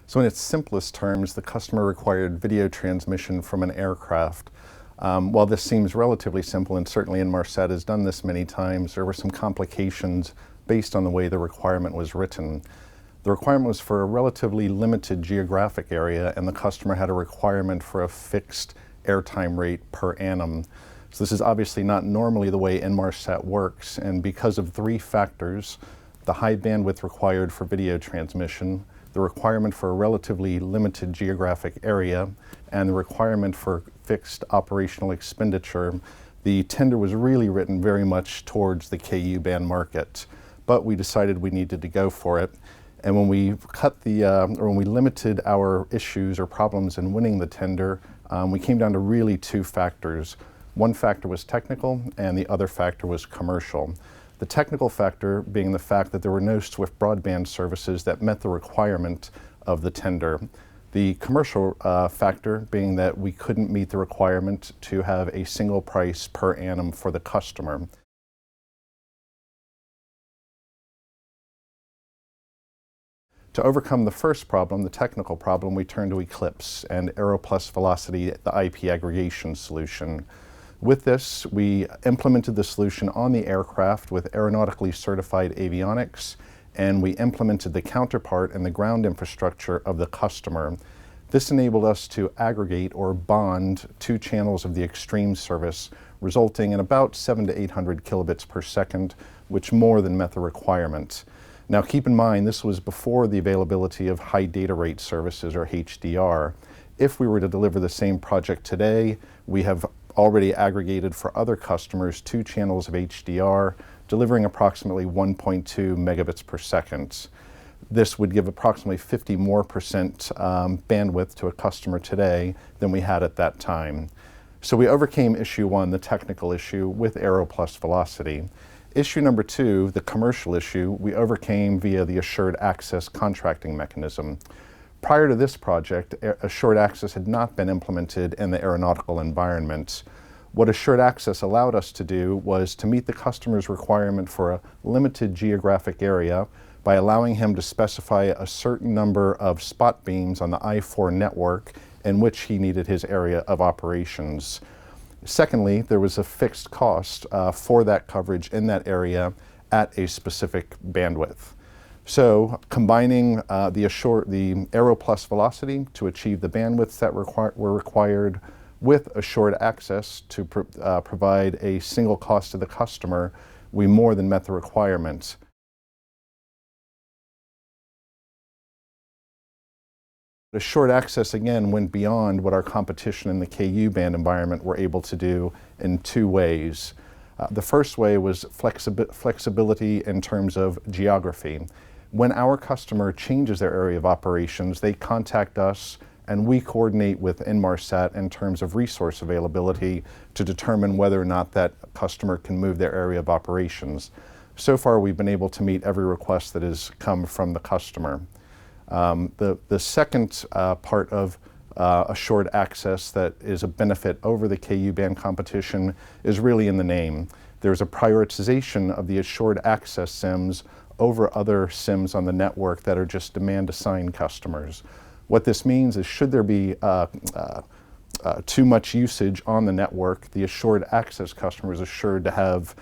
So in its simplest terms, the customer required video transmission from an aircraft. While this seems relatively simple, and certainly Inmarsat has done this many times, there were some complications based on the way the requirement was written. The requirement was for a relatively limited geographic area, and the customer had a requirement for a fixed airtime rate per annum. So this is obviously not normally the way Inmarsat works, and because of three factors: the high bandwidth required for video transmission, the requirement for a relatively limited geographic area, and the requirement for fixed operational expenditure, the tender was really written very much towards the KU band market. But we decided we needed to go for it. And when we when we limited our issues or problems in winning the tender, we came down to really two factors. One factor was technical, and the other factor was commercial. The technical factor being the fact that there were no Swift broadband services that met the requirement of the tender. The commercial factor being that we couldn't meet the requirement to have a single price per annum for the customer. To overcome the first problem, the technical problem, we turned to Eclipse and Aero Plus Velocity, the IP aggregation solution. With this, we implemented the solution on the aircraft with aeronautically certified avionics, and we implemented the counterpart and the ground infrastructure of the customer. This enabled us to aggregate or bond two channels of the Extreme service, resulting in about 700 to 800 kilobits per second, which more than met the requirement. Now keep in mind, this was before the availability of high data rate services, or HDR. If we were to deliver the same project today, we have already aggregated for other customers two channels of HDR, delivering approximately 1.2 megabits per second. This would give approximately 50% more bandwidth to a customer today than we had at that time. So we overcame issue one, the technical issue, with Aero Plus Velocity. Issue number two, the commercial issue, we overcame via the assured access contracting mechanism. Prior to this project, assured access had not been implemented in the aeronautical environment. What assured access allowed us to do was to meet the customer's requirement for a limited geographic area by allowing him to specify a certain number of spot beams on the I-4 network in which he needed his area of operations. Secondly, there was a fixed cost for that coverage in that area at a specific bandwidth. So combining the Aero Plus Velocity to achieve the bandwidths that were required with assured access to provide a single cost to the customer, we more than met the requirements. Assured access, again, went beyond what our competition in the KU band environment were able to do in two ways. The first way was flexibility in terms of geography. When our customer changes their area of operations, they contact us and we coordinate with Inmarsat in terms of resource availability to determine whether or not that customer can move their area of operations. So far, we've been able to meet every request that has come from the customer. The second part of assured access that is a benefit over the KU band competition is really in the name. There's a prioritization of the assured access SIMs over other SIMs on the network that are just demand assigned customers. What this means is, should there be too much usage on the network, the assured access customer is assured to have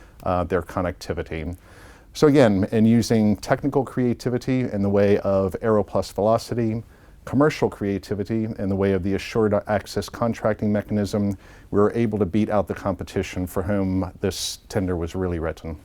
their connectivity. So again, in using technical creativity in the way of Aero Plus Velocity, commercial creativity in the way of the assured access contracting mechanism, we were able to beat out the competition for whom this tender was really written.